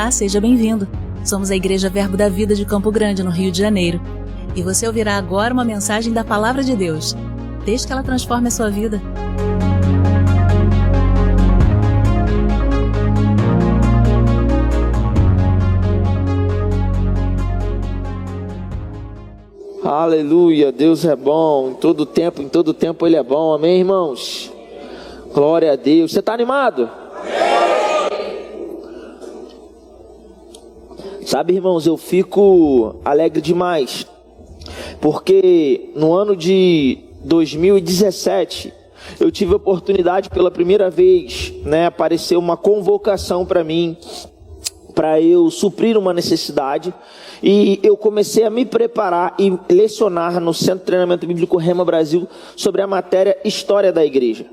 Olá, seja bem-vindo. Somos a Igreja Verbo da Vida de Campo Grande, no Rio de Janeiro. E você ouvirá agora uma mensagem da Palavra de Deus. Desde que ela transforme a sua vida. Aleluia, Deus é bom, em todo tempo Ele é bom, amém, irmãos? Glória a Deus. Você está animado? Sabe, irmãos, eu fico alegre demais, porque no ano de 2017, eu tive a oportunidade pela primeira vez, apareceu uma convocação para mim, para eu suprir uma necessidade, e eu comecei a me preparar e lecionar no Centro de Treinamento Bíblico Rema Brasil sobre a matéria História da Igreja.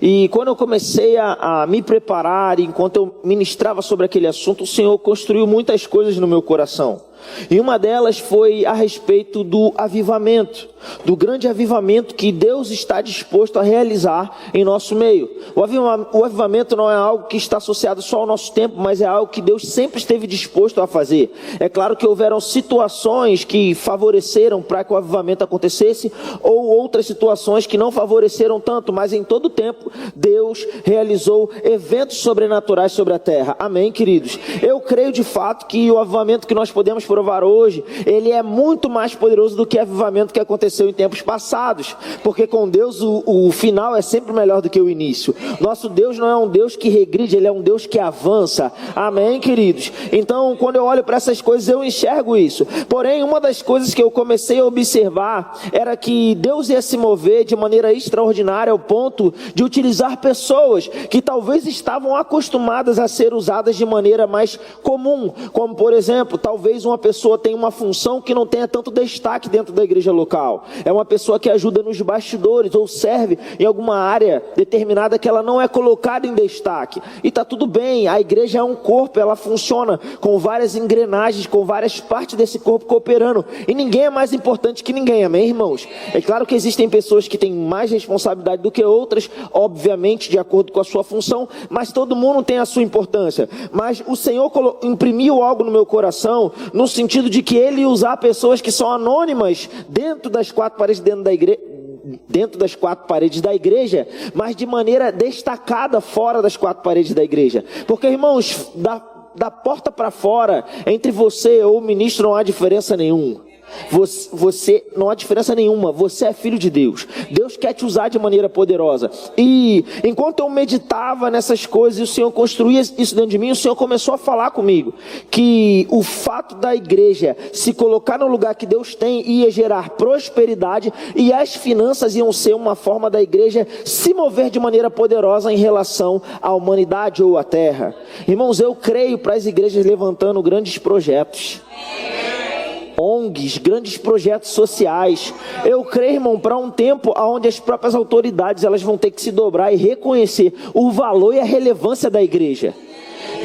E quando eu comecei a me preparar, enquanto eu ministrava sobre aquele assunto, o Senhor construiu muitas coisas no meu coração. E uma delas foi a respeito do avivamento, do grande avivamento que Deus está disposto a realizar em nosso meio. O avivamento não é algo que está associado só ao nosso tempo, mas é algo que Deus sempre esteve disposto a fazer. É claro que houveram situações que favoreceram para que o avivamento acontecesse, ou outras situações que não favoreceram tanto, mas em todo tempo Deus realizou eventos sobrenaturais sobre a terra. Amém, queridos? Eu creio de fato que o avivamento que nós podemos provar hoje, ele é muito mais poderoso do que o avivamento que aconteceu em tempos passados, porque com Deus o final é sempre melhor do que o início. Nosso Deus não é um Deus que regride, Ele é um Deus que avança. Amém, queridos? Então, quando eu olho para essas coisas, eu enxergo isso. Porém, uma das coisas que eu comecei a observar era que Deus ia se mover de maneira extraordinária ao ponto de utilizar pessoas que talvez estavam acostumadas a ser usadas de maneira mais comum, como por exemplo, talvez uma pessoa tenha uma função que não tenha tanto destaque dentro da igreja local. É uma pessoa que ajuda nos bastidores ou serve em alguma área determinada que ela não é colocada em destaque. E está tudo bem, a igreja é um corpo, ela funciona com várias engrenagens, com várias partes desse corpo cooperando. E ninguém é mais importante que ninguém, amém, irmãos? É claro que existem pessoas que têm mais responsabilidade do que outras, obviamente de acordo com a sua função, mas todo mundo tem a sua importância. Mas o Senhor imprimiu algo no meu coração, no sentido de que Ele usar pessoas que são anônimas dentro das quatro paredes da igreja, mas de maneira destacada fora das quatro paredes da igreja. Porque, irmãos, da porta para fora, entre você ou o ministro não há diferença nenhuma. Você não há diferença nenhuma, você é filho de Deus. Deus quer te usar de maneira poderosa. E enquanto eu meditava nessas coisas e o Senhor construía isso dentro de mim, o Senhor começou a falar comigo que o fato da igreja se colocar no lugar que Deus tem ia gerar prosperidade, e as finanças iam ser uma forma da igreja se mover de maneira poderosa em relação à humanidade ou à terra. Irmãos, eu creio para as igrejas levantando grandes projetos, ONGs, grandes projetos sociais. Eu creio, irmão, para um tempo onde as próprias autoridades elas vão ter que se dobrar e reconhecer o valor e a relevância da igreja.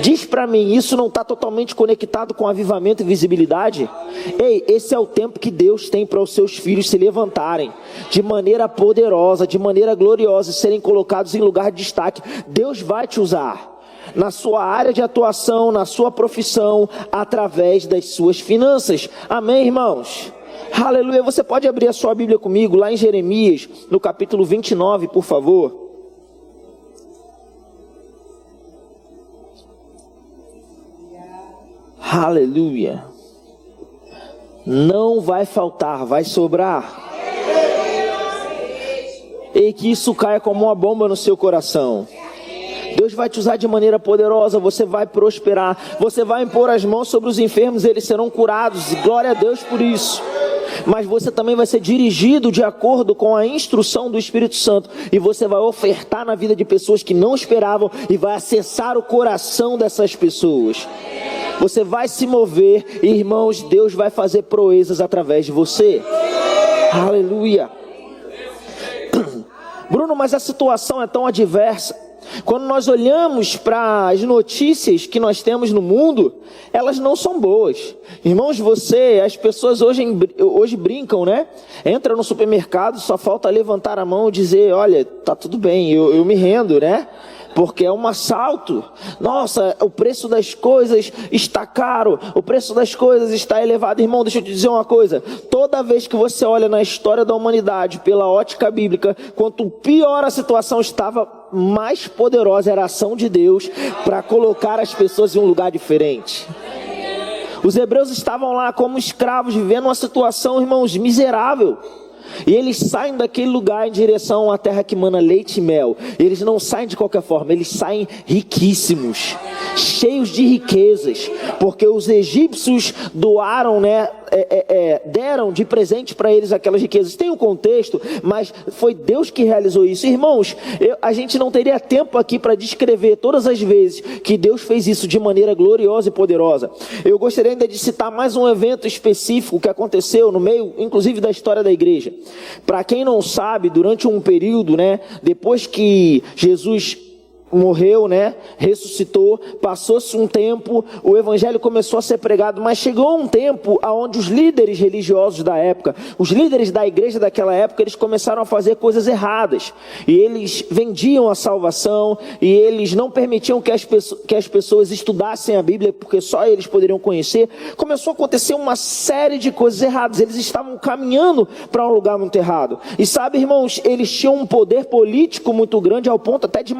Diz para mim, isso não está totalmente conectado com avivamento e visibilidade? Ei, esse é o tempo que Deus tem para os seus filhos se levantarem de maneira poderosa, de maneira gloriosa, serem colocados em lugar de destaque. Deus vai te usar na sua área de atuação, na sua profissão, através das suas finanças. Amém, irmãos? Aleluia. Você pode abrir a sua Bíblia comigo lá em Jeremias, no capítulo 29, por favor. Aleluia. Não vai faltar, vai sobrar. E que isso caia como uma bomba no seu coração. Deus vai te usar de maneira poderosa, você vai prosperar, você vai impor as mãos sobre os enfermos, eles serão curados, e glória a Deus por isso. Mas você também vai ser dirigido de acordo com a instrução do Espírito Santo, e você vai ofertar na vida de pessoas que não esperavam, e vai acessar o coração dessas pessoas. Você vai se mover, e, irmãos, Deus vai fazer proezas através de você. Aleluia. Bruno, mas a situação é tão adversa. Quando nós olhamos para as notícias que nós temos no mundo, elas não são boas. Irmãos, as pessoas hoje brincam, né? Entra no supermercado, só falta levantar a mão e dizer, olha, tá tudo bem, eu me rendo, né? Porque é um assalto. Nossa, o preço das coisas está caro, o preço das coisas está elevado. Irmão, deixa eu te dizer uma coisa. Toda vez que você olha na história da humanidade, pela ótica bíblica, quanto pior a situação estava, mais poderosa era a ação de Deus para colocar as pessoas em um lugar diferente. Os hebreus estavam lá como escravos, vivendo uma situação, irmãos, miserável. E eles saem daquele lugar em direção à terra que mana leite e mel. E eles não saem de qualquer forma, eles saem riquíssimos, cheios de riquezas, porque os egípcios doaram, né? Deram de presente para eles aquelas riquezas. Tem um contexto, mas foi Deus que realizou isso. Irmãos, a gente não teria tempo aqui para descrever todas as vezes que Deus fez isso de maneira gloriosa e poderosa. Eu gostaria ainda de citar mais um evento específico que aconteceu no meio, inclusive, da história da igreja. Para quem não sabe, durante um período, né, depois que Jesus morreu, né, ressuscitou, passou-se um tempo, o evangelho começou a ser pregado, mas chegou um tempo onde os líderes religiosos da época, os líderes da igreja daquela época, eles começaram a fazer coisas erradas, e eles vendiam a salvação, e eles não permitiam que as pessoas estudassem a Bíblia, porque só eles poderiam conhecer. Começou a acontecer uma série de coisas erradas, eles estavam caminhando para um lugar muito errado, e sabe, irmãos, eles tinham um poder político muito grande, ao ponto até de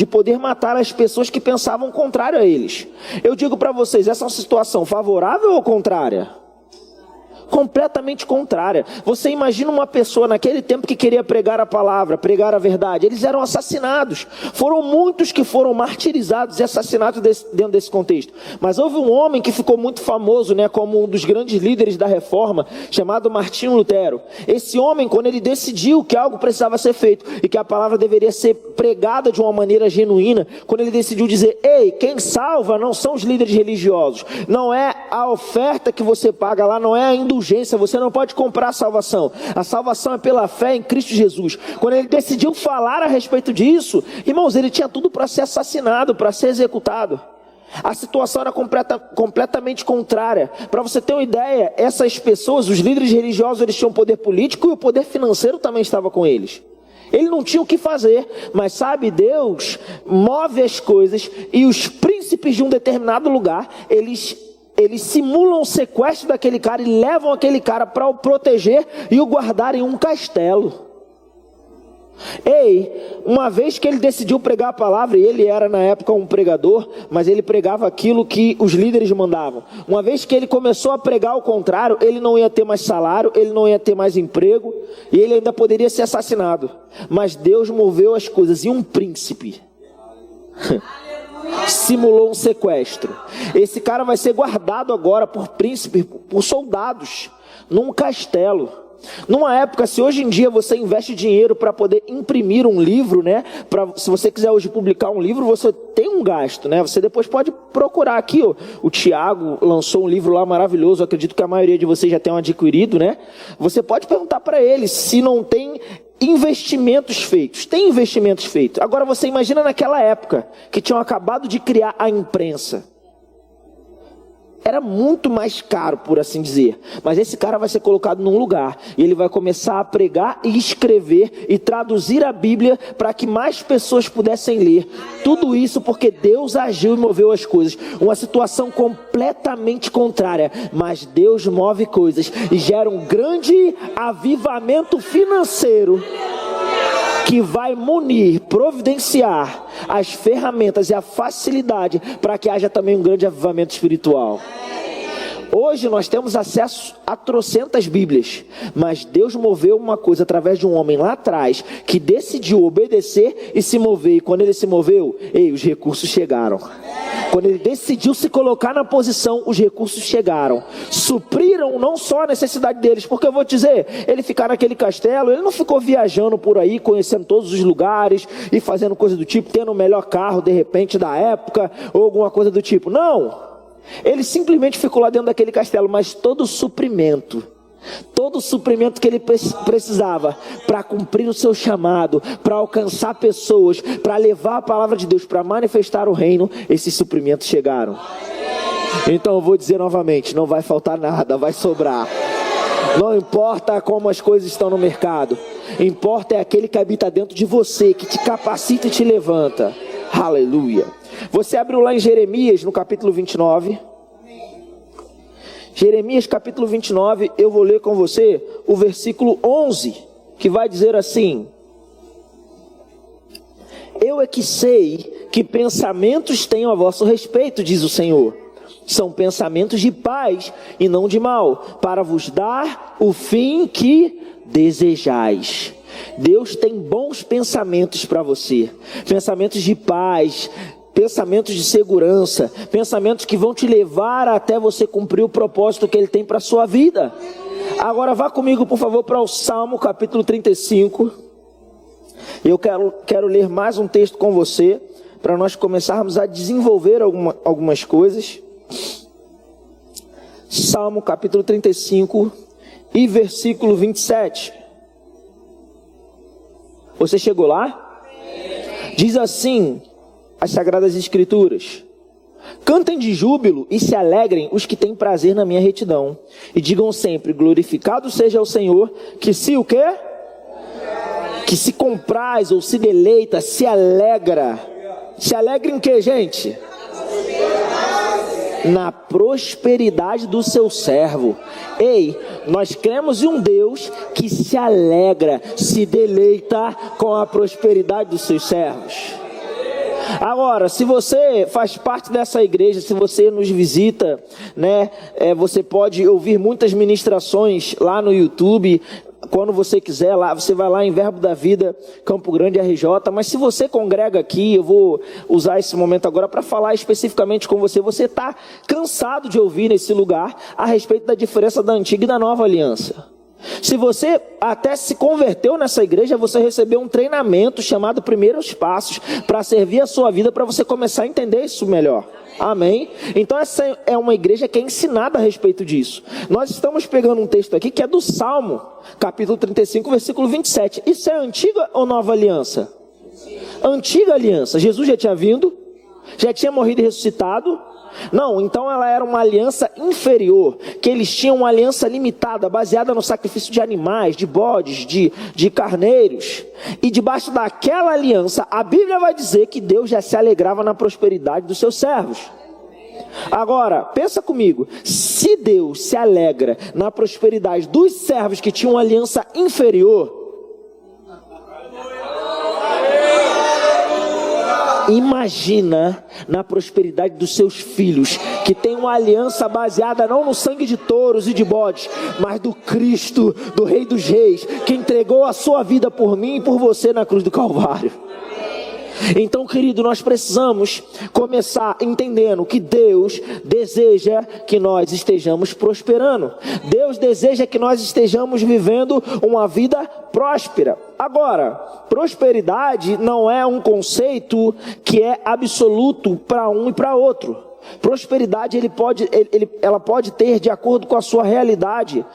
poder matar as pessoas que pensavam contrário a eles. Eu digo para vocês, essa é uma situação favorável ou contrária? Completamente contrária. Você imagina uma pessoa naquele tempo que queria pregar a palavra, pregar a verdade. Eles eram assassinados. Foram muitos que foram martirizados e assassinados dentro desse contexto. Mas houve um homem que ficou muito famoso, né, como um dos grandes líderes da reforma, chamado Martinho Lutero. Esse homem, quando ele decidiu que algo precisava ser feito e que a palavra deveria ser pregada de uma maneira genuína, quando ele decidiu dizer, ei, quem salva não são os líderes religiosos, não é a oferta que você paga lá, não é a indulgência, você não pode comprar a salvação é pela fé em Cristo Jesus. Quando ele decidiu falar a respeito disso, irmãos, ele tinha tudo para ser assassinado, para ser executado. A situação era completamente contrária. Para você ter uma ideia, essas pessoas, os líderes religiosos, eles tinham poder político e o poder financeiro também estava com eles. Ele não tinha o que fazer, mas sabe, Deus move as coisas e os príncipes de um determinado lugar, eles simulam o sequestro daquele cara e levam aquele cara para o proteger e o guardar em um castelo. Ei, uma vez que ele decidiu pregar a palavra, e ele era na época um pregador, mas ele pregava aquilo que os líderes mandavam. Uma vez que ele começou a pregar o contrário, ele não ia ter mais salário, ele não ia ter mais emprego, e ele ainda poderia ser assassinado. Mas Deus moveu as coisas, e um príncipe simulou um sequestro. Esse cara vai ser guardado agora por príncipes, por soldados, num castelo. Numa época, se hoje em dia você investe dinheiro para poder imprimir um livro, né? Se você quiser hoje publicar um livro, você tem um gasto, né? Você depois pode procurar aqui, ó. O Tiago lançou um livro lá maravilhoso, eu acredito que a maioria de vocês já tenham adquirido, né? Você pode perguntar para ele se não tem investimentos feitos. Tem investimentos feitos. Agora você imagina naquela época que tinham acabado de criar a imprensa. Era muito mais caro, por assim dizer. Mas esse cara vai ser colocado num lugar e ele vai começar a pregar e escrever e traduzir a Bíblia para que mais pessoas pudessem ler. Tudo isso porque Deus agiu e moveu as coisas. Uma situação completamente contrária, mas Deus move coisas e gera um grande avivamento financeiro que vai munir, providenciar as ferramentas e a facilidade para que haja também um grande avivamento espiritual. Hoje nós temos acesso a trocentas Bíblias, mas Deus moveu uma coisa através de um homem lá atrás, que decidiu obedecer e se mover, e quando ele se moveu, os recursos chegaram. Quando ele decidiu se colocar na posição, os recursos chegaram, supriram não só a necessidade deles, porque eu vou te dizer, ele ficar naquele castelo, ele não ficou viajando por aí, conhecendo todos os lugares, e fazendo coisa do tipo, tendo o melhor carro de repente da época, ou alguma coisa do tipo, não. Ele simplesmente ficou lá dentro daquele castelo, mas todo o suprimento todo o suprimento que ele precisava para cumprir o seu chamado, para alcançar pessoas, para levar a palavra de Deus, para manifestar o reino, esses suprimentos chegaram. Então eu vou dizer novamente, não vai faltar nada, vai sobrar. Não importa como as coisas estão no mercado, importa é aquele que habita dentro de você, que te capacita e te levanta. Aleluia. Você abriu lá em Jeremias, no capítulo 29. Jeremias capítulo 29, eu vou ler com você o versículo 11, que vai dizer assim: eu é que sei que pensamentos tenho a vosso respeito, diz o Senhor. São pensamentos de paz e não de mal, para vos dar o fim que desejais. Deus tem bons pensamentos para você, pensamentos de paz, pensamentos de segurança, pensamentos que vão te levar até você cumprir o propósito que Ele tem para a sua vida. Agora vá comigo, por favor, para o Salmo capítulo 35. Eu quero ler mais um texto com você, para nós começarmos a desenvolver algumas coisas. Salmo capítulo 35 e versículo 27. Você chegou lá? Diz assim as Sagradas Escrituras: cantem de júbilo e se alegrem os que têm prazer na minha retidão, e digam sempre: glorificado seja o Senhor, que se o quê? Que se compraz ou se deleita, se alegra. Se alegra em quê, gente? Na prosperidade do seu servo. Ei, nós cremos em um Deus que se alegra, se deleita com a prosperidade dos seus servos. Agora, se você faz parte dessa igreja, se você nos visita, né, você pode ouvir muitas ministrações lá no YouTube. Quando você quiser, lá, você vai lá em Verbo da Vida, Campo Grande, RJ. Mas se você congrega aqui, eu vou usar esse momento agora para falar especificamente com você. Você está cansado de ouvir nesse lugar a respeito da diferença da antiga e da nova aliança. Se você até se converteu nessa igreja, você recebeu um treinamento chamado Primeiros Passos para servir a sua vida, para você começar a entender isso melhor. Amém? Então essa é uma igreja que é ensinada a respeito disso. Nós estamos pegando um texto aqui que é do Salmo, capítulo 35, versículo 27. Isso é antiga ou nova aliança? Antiga aliança. Jesus já tinha vindo, já tinha morrido e ressuscitado. Não, então ela era uma aliança inferior, que eles tinham uma aliança limitada, baseada no sacrifício de animais, de bodes, de carneiros. E debaixo daquela aliança, a Bíblia vai dizer que Deus já se alegrava na prosperidade dos seus servos. Agora, pensa comigo, se Deus se alegra na prosperidade dos servos que tinham uma aliança inferior, imagina na prosperidade dos seus filhos, que tem uma aliança baseada não no sangue de touros e de bodes, mas do Cristo, do Rei dos Reis, que entregou a sua vida por mim e por você na cruz do Calvário. Então, querido, nós precisamos começar entendendo que Deus deseja que nós estejamos prosperando. Deus deseja que nós estejamos vivendo uma vida próspera. Agora, prosperidade não é um conceito que é absoluto para um e para outro. Prosperidade ela pode ter, de acordo com a sua realidade,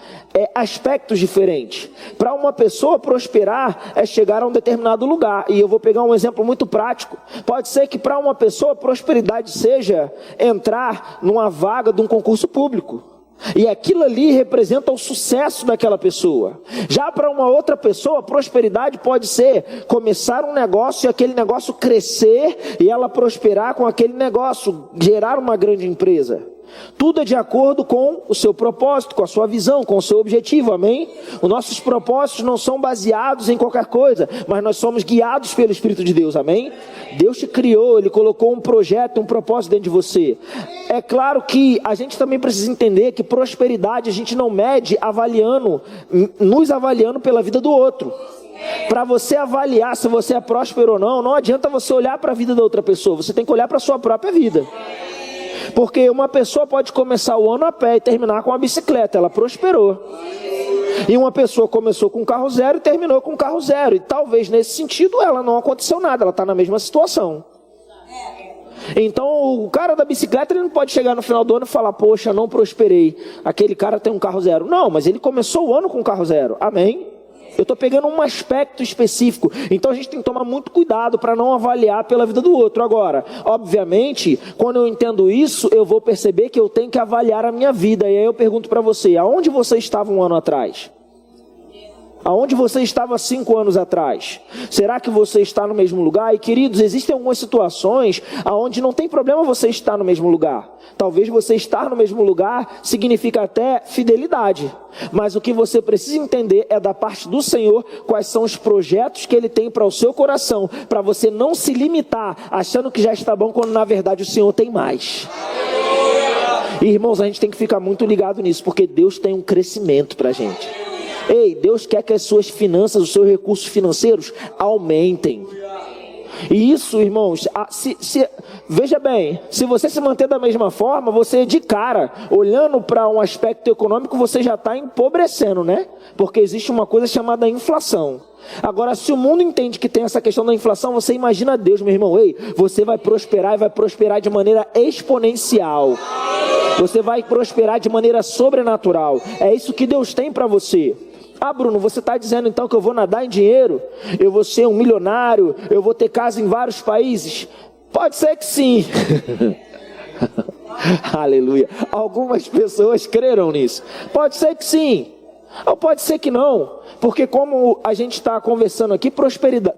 aspectos diferentes. Para uma pessoa prosperar é chegar a um determinado lugar. E eu vou pegar um exemplo muito prático. Pode ser que para uma pessoa prosperidade seja entrar numa vaga de um concurso público. E aquilo ali representa o sucesso daquela pessoa. Já para uma outra pessoa, prosperidade pode ser começar um negócio e aquele negócio crescer e ela prosperar com aquele negócio, gerar uma grande empresa. Tudo é de acordo com o seu propósito, com a sua visão, com o seu objetivo, amém? Os nossos propósitos não são baseados em qualquer coisa, mas nós somos guiados pelo Espírito de Deus, amém? Deus te criou, Ele colocou um projeto, um propósito dentro de você. É claro que a gente também precisa entender que prosperidade a gente não mede nos avaliando pela vida do outro. Para você avaliar se você é próspero ou não, não adianta você olhar para a vida da outra pessoa, você tem que olhar para a sua própria vida. Porque uma pessoa pode começar o ano a pé e terminar com a bicicleta, ela prosperou. E uma pessoa começou com um carro zero e terminou com um carro zero. E talvez nesse sentido ela não aconteceu nada, ela está na mesma situação. Então o cara da bicicleta, ele não pode chegar no final do ano e falar, poxa, não prosperei, aquele cara tem um carro zero. Não, mas ele começou o ano com um carro zero, amém? Eu estou pegando um aspecto específico. Então a gente tem que tomar muito cuidado para não avaliar pela vida do outro. Agora, obviamente, quando eu entendo isso, eu vou perceber que eu tenho que avaliar a minha vida. E aí eu pergunto para você, aonde você estava um ano atrás? Aonde você estava 5 anos atrás? Será que você está no mesmo lugar? E queridos, existem algumas situações onde não tem problema você estar no mesmo lugar. Talvez você estar no mesmo lugar significa até fidelidade. Mas o que você precisa entender é da parte do Senhor quais são os projetos que Ele tem para o seu coração. Para você não se limitar achando que já está bom quando na verdade o Senhor tem mais. E, irmãos, a gente tem que ficar muito ligado nisso, porque Deus tem um crescimento para a gente. Ei, Deus quer que as suas finanças, os seus recursos financeiros aumentem. E isso, irmãos, veja bem, se você se manter da mesma forma, você de cara, olhando para um aspecto econômico, você já está empobrecendo, né? Porque existe uma coisa chamada inflação. Agora, se o mundo entende que tem essa questão da inflação, você imagina Deus, meu irmão. Ei, você vai prosperar e vai prosperar de maneira exponencial. Você vai prosperar de maneira sobrenatural. É isso que Deus tem para você. Ah, Bruno, você está dizendo então que eu vou nadar em dinheiro? Eu vou ser um milionário? Eu vou ter casa em vários países? Pode ser que sim. Aleluia. Algumas pessoas creram nisso. Pode ser que sim. Ou pode ser que não. Porque como a gente está conversando aqui, prosperidade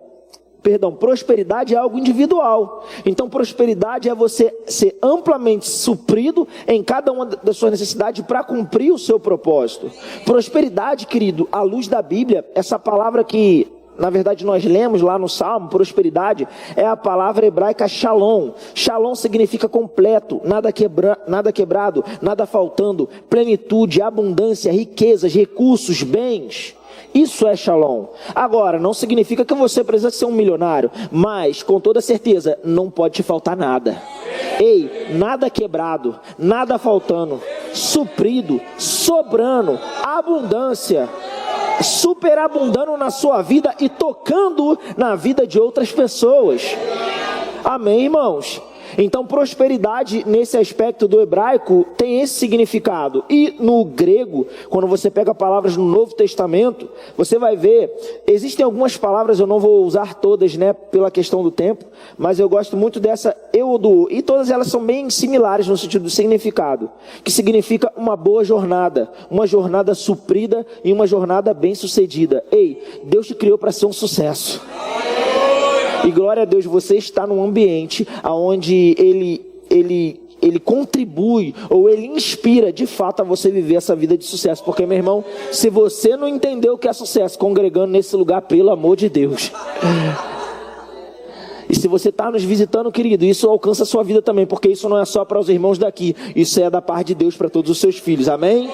é algo individual. Então prosperidade é você ser amplamente suprido em cada uma das suas necessidades para cumprir o seu propósito. Prosperidade, querido, à luz da Bíblia, essa palavra que na verdade nós lemos lá no Salmo, prosperidade, é a palavra hebraica shalom. Shalom significa completo, nada quebrado, nada faltando, plenitude, abundância, riquezas, recursos, bens. Isso é shalom. Agora, não significa que você precisa ser um milionário, mas com toda certeza não pode te faltar nada. Ei, nada quebrado, nada faltando, suprido, sobrando, abundância, superabundando na sua vida e tocando na vida de outras pessoas. Amém, irmãos? Então prosperidade nesse aspecto do hebraico tem esse significado. E no grego, quando você pega palavras no Novo Testamento, você vai ver, existem algumas palavras, eu não vou usar todas, né, pela questão do tempo, mas eu gosto muito dessa eudo, e todas elas são bem similares no sentido do significado, que significa uma boa jornada, uma jornada suprida e uma jornada bem sucedida. Ei, Deus te criou para ser um sucesso. E glória a Deus, você está num ambiente onde ele contribui ou ele inspira de fato a você viver essa vida de sucesso. Porque, meu irmão, se você não entendeu o que é sucesso congregando nesse lugar, pelo amor de Deus. E se você está nos visitando, querido, isso alcança a sua vida também, porque isso não é só para os irmãos daqui, isso é da parte de Deus para todos os seus filhos, amém?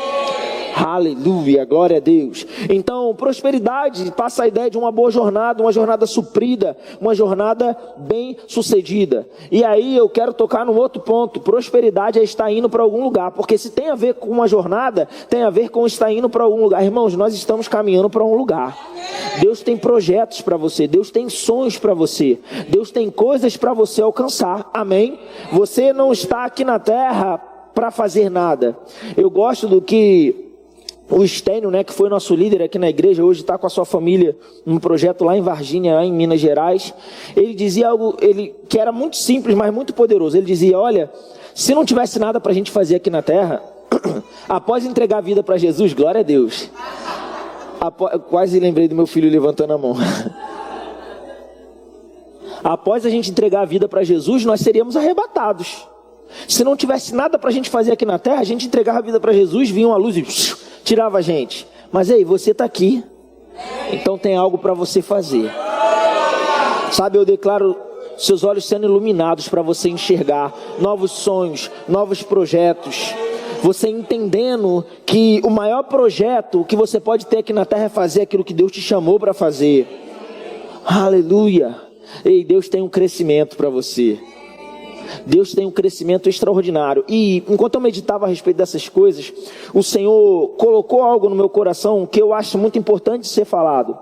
Aleluia, glória a Deus. Então, prosperidade passa a ideia de uma boa jornada, uma jornada suprida, uma jornada bem sucedida. E aí eu quero tocar num outro ponto. Prosperidade é estar indo para algum lugar, porque se tem a ver com uma jornada, tem a ver com estar indo para algum lugar. Irmãos, nós estamos caminhando para um lugar. Deus tem projetos para você, Deus tem sonhos para você, Deus tem coisas para você alcançar, amém? Você não está aqui na terra para fazer nada. Eu gosto do que o Estênio, né, que foi nosso líder aqui na igreja, hoje está com a sua família num projeto lá em Varginha, lá em Minas Gerais. Ele dizia algo que era muito simples, mas muito poderoso. Ele dizia, olha, se não tivesse nada para a gente fazer aqui na terra, após entregar a vida para Jesus, glória a Deus. Quase lembrei do meu filho levantando a mão. Após a gente entregar a vida para Jesus, nós seríamos arrebatados. Se não tivesse nada para a gente fazer aqui na terra, a gente entregava a vida para Jesus, vinha uma luz e tirava a gente. Mas ei, você está aqui, então tem algo para você fazer. Sabe, eu declaro seus olhos sendo iluminados para você enxergar novos sonhos, novos projetos. Você entendendo que o maior projeto que você pode ter aqui na terra é fazer aquilo que Deus te chamou para fazer. Aleluia. Ei, Deus tem um crescimento para você. Deus tem um crescimento extraordinário. E enquanto eu meditava a respeito dessas coisas, o Senhor colocou algo no meu coração que eu acho muito importante ser falado.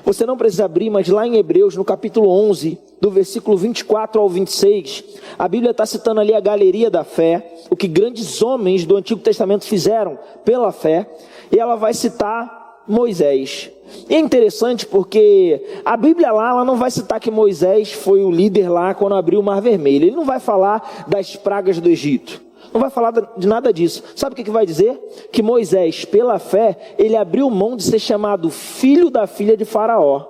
Você não precisa abrir, mas lá em Hebreus, no capítulo 11, do versículo 24 ao 26, a Bíblia está citando ali a galeria da fé, o que grandes homens do Antigo Testamento fizeram pela fé, e ela vai citar Moisés. E é interessante porque a Bíblia lá, ela não vai citar que Moisés foi o líder lá quando abriu o Mar Vermelho. Ele não vai falar das pragas do Egito. Não vai falar de nada disso. Sabe o que vai dizer? Que Moisés, pela fé, ele abriu mão de ser chamado filho da filha de Faraó.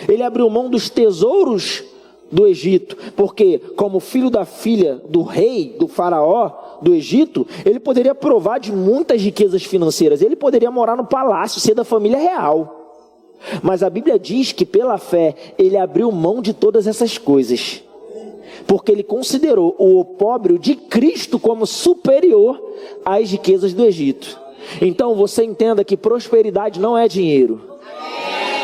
Ele abriu mão dos tesouros do Egito, porque como filho da filha do rei, do Faraó, do Egito, ele poderia provar de muitas riquezas financeiras. Ele poderia morar no palácio, ser da família real. Mas a Bíblia diz que pela fé ele abriu mão de todas essas coisas, porque ele considerou o opróbrio de Cristo como superior às riquezas do Egito. Então você entenda que prosperidade não é dinheiro.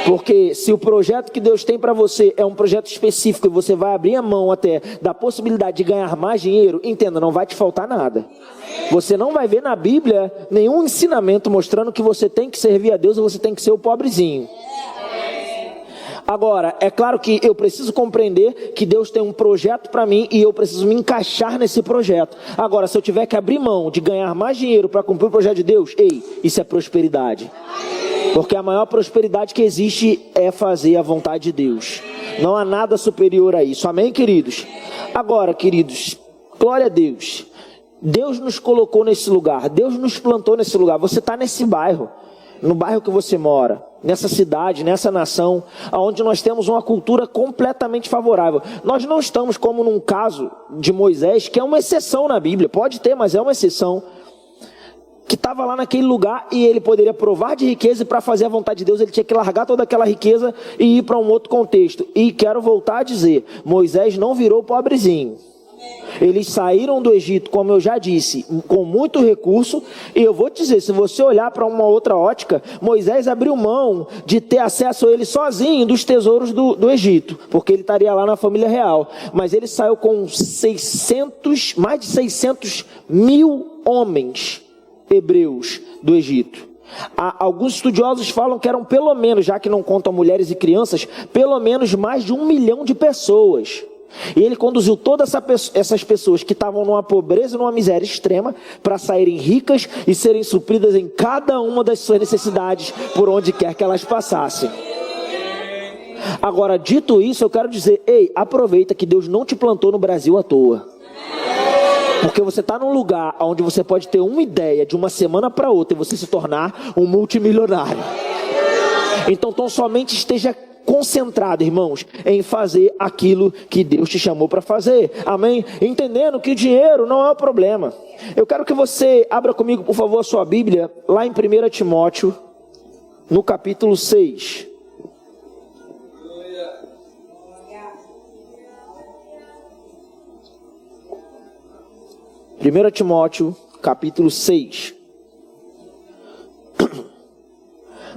Porque se o projeto que Deus tem para você é um projeto específico e você vai abrir a mão até da possibilidade de ganhar mais dinheiro, entenda, não vai te faltar nada. Você não vai ver na Bíblia nenhum ensinamento mostrando que você tem que servir a Deus ou você tem que ser o pobrezinho. Agora, é claro que eu preciso compreender que Deus tem um projeto para mim e eu preciso me encaixar nesse projeto. Agora, se eu tiver que abrir mão de ganhar mais dinheiro para cumprir o projeto de Deus, isso é prosperidade. Porque a maior prosperidade que existe é fazer a vontade de Deus. Não há nada superior a isso. Amém, queridos? Agora, queridos, glória a Deus. Deus nos colocou nesse lugar. Deus nos plantou nesse lugar. Você está nesse bairro. No bairro que você mora. Nessa cidade, nessa nação. Onde nós temos uma cultura completamente favorável. Nós não estamos como num caso de Moisés, que é uma exceção na Bíblia. Pode ter, mas é uma exceção. Que estava lá naquele lugar e ele poderia provar de riqueza e para fazer a vontade de Deus ele tinha que largar toda aquela riqueza e ir para um outro contexto. E quero voltar a dizer, Moisés não virou pobrezinho. Eles saíram do Egito, como eu já disse, com muito recurso. E eu vou te dizer, se você olhar para uma outra ótica, Moisés abriu mão de ter acesso a ele sozinho dos tesouros do Egito, porque ele estaria lá na família real. Mas ele saiu com mais de 600 mil homens hebreus do Egito. Alguns estudiosos falam que eram pelo menos, já que não contam mulheres e crianças, pelo menos mais de 1 milhão de pessoas. E ele conduziu todas essas pessoas que estavam numa pobreza e numa miséria extrema para saírem ricas e serem supridas em cada uma das suas necessidades por onde quer que elas passassem. Agora, dito isso, eu quero dizer, aproveita que Deus não te plantou no Brasil à toa. Porque você está num lugar onde você pode ter uma ideia de uma semana para outra e você se tornar um multimilionário. Então tão somente esteja concentrado, irmãos, em fazer aquilo que Deus te chamou para fazer. Amém? Entendendo que o dinheiro não é o problema. Eu quero que você abra comigo, por favor, a sua Bíblia, lá em 1 Timóteo, no capítulo 6. 1 Timóteo, capítulo 6.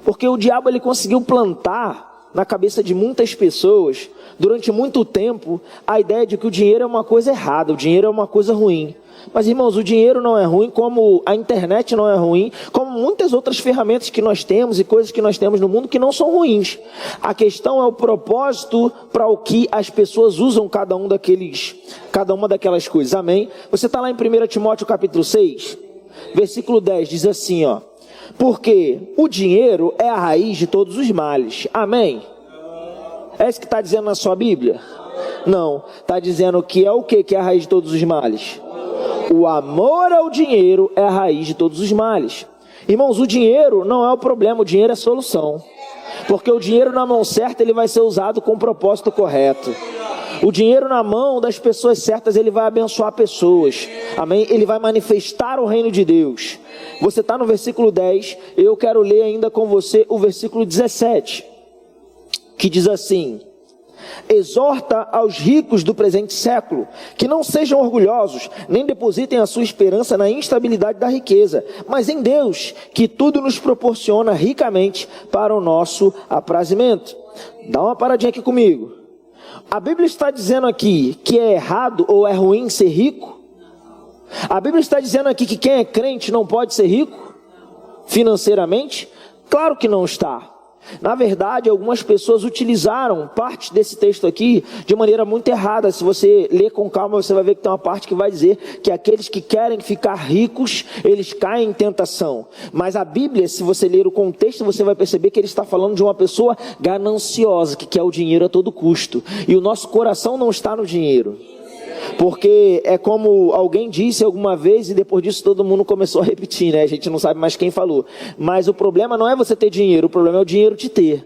Porque o diabo ele conseguiu plantar na cabeça de muitas pessoas, durante muito tempo, a ideia de que o dinheiro é uma coisa errada, o dinheiro é uma coisa ruim. Mas, irmãos, o dinheiro não é ruim, como a internet não é ruim, como muitas outras ferramentas que nós temos e coisas que nós temos no mundo que não são ruins. A questão é o propósito para o que as pessoas usam cada uma daquelas coisas. Amém? Você está lá em 1 Timóteo capítulo 6, versículo 10, diz assim, porque o dinheiro é a raiz de todos os males. Amém? É isso que está dizendo na sua Bíblia? Não, está dizendo que é o que é a raiz de todos os males? O amor ao dinheiro é a raiz de todos os males. Irmãos, o dinheiro não é o problema, o dinheiro é a solução. Porque o dinheiro na mão certa, ele vai ser usado com o propósito correto. O dinheiro na mão das pessoas certas, ele vai abençoar pessoas. Amém? Ele vai manifestar o reino de Deus. Você está no versículo 10, eu quero ler ainda com você o versículo 17. Que diz assim: exorta aos ricos do presente século, que não sejam orgulhosos, nem depositem a sua esperança na instabilidade da riqueza, mas em Deus, que tudo nos proporciona ricamente para o nosso aprazimento. Dá uma paradinha aqui comigo. A Bíblia está dizendo aqui que é errado ou é ruim ser rico? A Bíblia está dizendo aqui que quem é crente não pode ser rico financeiramente? Claro que não está. Na verdade, algumas pessoas utilizaram parte desse texto aqui de maneira muito errada. Se você ler com calma, você vai ver que tem uma parte que vai dizer que aqueles que querem ficar ricos, eles caem em tentação. Mas a Bíblia, se você ler o contexto, você vai perceber que ele está falando de uma pessoa gananciosa, que quer o dinheiro a todo custo. E o nosso coração não está no dinheiro. Porque é como alguém disse alguma vez e depois disso todo mundo começou a repetir, né? A gente não sabe mais quem falou. Mas o problema não é você ter dinheiro, o problema é o dinheiro te ter.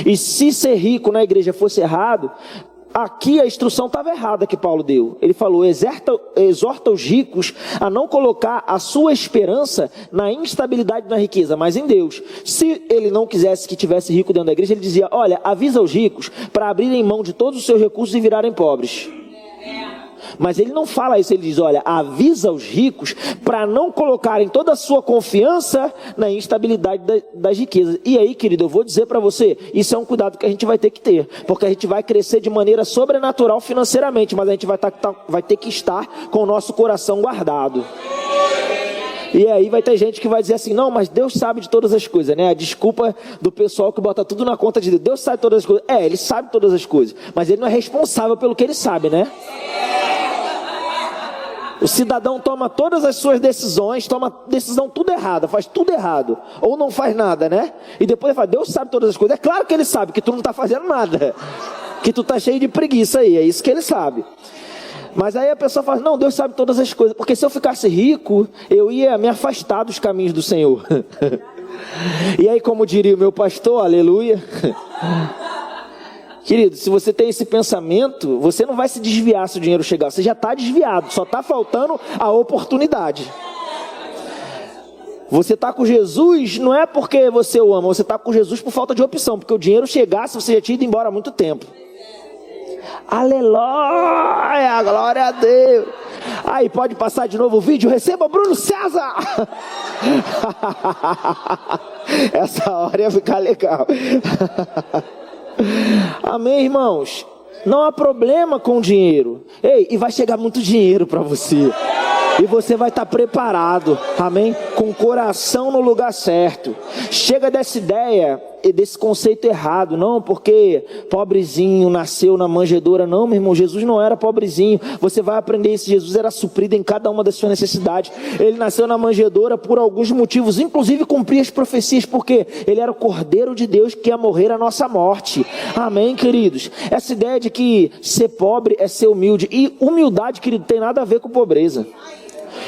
E se ser rico na igreja fosse errado, aqui a instrução estava errada que Paulo deu. Ele falou, exorta os ricos a não colocar a sua esperança na instabilidade da riqueza, mas em Deus. Se ele não quisesse que tivesse rico dentro da igreja, ele dizia, olha, avisa os ricos para abrirem mão de todos os seus recursos e virarem pobres. Mas ele não fala isso, ele diz, olha, avisa os ricos para não colocarem toda a sua confiança na instabilidade das riquezas. E aí, querido, eu vou dizer para você, isso é um cuidado que a gente vai ter que ter, porque a gente vai crescer de maneira sobrenatural financeiramente, mas a gente vai ter que estar com o nosso coração guardado. E aí vai ter gente que vai dizer assim, não, mas Deus sabe de todas as coisas, né? A desculpa do pessoal que bota tudo na conta de Deus. Deus sabe todas as coisas. É, ele sabe todas as coisas, mas ele não é responsável pelo que ele sabe, né? O cidadão toma todas as suas decisões, toma decisão tudo errada, faz tudo errado, ou não faz nada, né? E depois ele fala, Deus sabe todas as coisas. É claro que ele sabe que tu não está fazendo nada, que tu está cheio de preguiça aí, é isso que ele sabe. Mas aí a pessoa fala, não, Deus sabe todas as coisas, porque se eu ficasse rico, eu ia me afastar dos caminhos do Senhor. E aí, como diria o meu pastor, aleluia... Querido, se você tem esse pensamento, você não vai se desviar se o dinheiro chegar. Você já está desviado, só está faltando a oportunidade. Você está com Jesus, não é porque você o ama, você está com Jesus por falta de opção. Porque o dinheiro chegasse, você já tinha ido embora há muito tempo. Aleluia, glória a Deus. Aí pode passar de novo o vídeo, receba Bruno César. Essa hora ia ficar legal. Amém, irmãos? Não há problema com o dinheiro. Ei, e vai chegar muito dinheiro para você. E você vai estar preparado, amém? Com o coração no lugar certo. Chega dessa ideia e desse conceito errado. Não, porque pobrezinho nasceu na manjedoura. Não, meu irmão, Jesus não era pobrezinho. Você vai aprender isso. Jesus era suprido em cada uma das suas necessidades. Ele nasceu na manjedoura por alguns motivos, inclusive cumprir as profecias, porque ele era o Cordeiro de Deus que ia morrer a nossa morte. Amém, queridos? Essa ideia de que ser pobre é ser humilde. E humildade, querido, tem nada a ver com pobreza.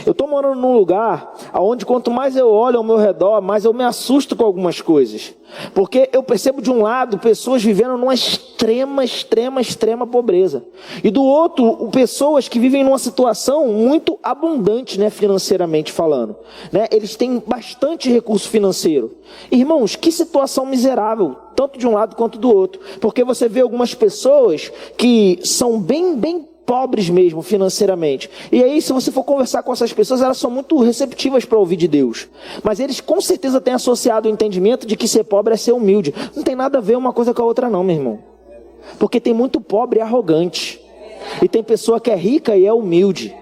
Eu estou morando num lugar onde quanto mais eu olho ao meu redor, mais eu me assusto com algumas coisas. Porque eu percebo de um lado pessoas vivendo numa extrema pobreza. E do outro, pessoas que vivem numa situação muito abundante, né, financeiramente falando. Né? Eles têm bastante recurso financeiro. Irmãos, que situação miserável, tanto de um lado quanto do outro. Porque você vê algumas pessoas que são bem pobres mesmo financeiramente. E aí, se você for conversar com essas pessoas, elas são muito receptivas para ouvir de Deus. Mas eles com certeza têm associado o entendimento de que ser pobre é ser humilde. Não tem nada a ver uma coisa com a outra não, meu irmão. Porque tem muito pobre e arrogante. E tem pessoa que é rica e é humilde.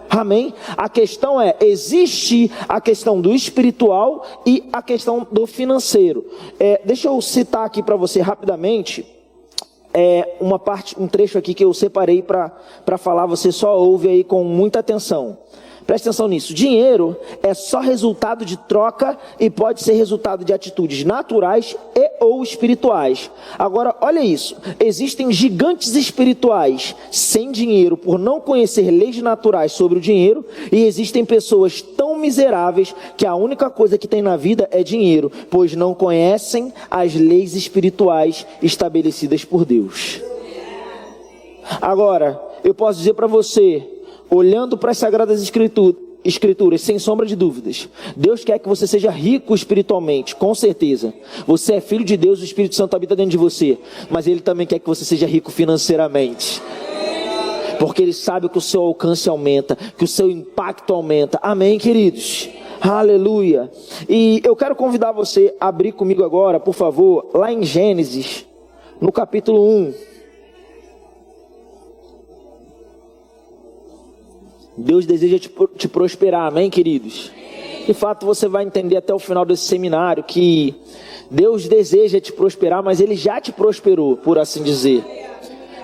Amém? A questão é, existe a questão do espiritual e a questão do financeiro. Deixa eu citar aqui para você rapidamente. Um trecho aqui que eu separei para falar, você só ouve aí com muita atenção. Presta atenção nisso. Dinheiro é só resultado de troca e pode ser resultado de atitudes naturais e ou espirituais. Agora, olha isso. Existem gigantes espirituais sem dinheiro por não conhecer leis naturais sobre o dinheiro, e existem pessoas tão miseráveis que a única coisa que tem na vida é dinheiro, pois não conhecem as leis espirituais estabelecidas por Deus. Agora, eu posso dizer para você, olhando para as Sagradas Escrituras, sem sombra de dúvidas, Deus quer que você seja rico espiritualmente, com certeza. Você é filho de Deus, o Espírito Santo habita dentro de você. Mas Ele também quer que você seja rico financeiramente. Porque Ele sabe que o seu alcance aumenta, que o seu impacto aumenta. Amém, queridos? Aleluia. E eu quero convidar você a abrir comigo agora, por favor, lá em Gênesis, no capítulo 1. Deus deseja te prosperar, amém, queridos? De fato, você vai entender até o final desse seminário que Deus deseja te prosperar, mas Ele já te prosperou, por assim dizer.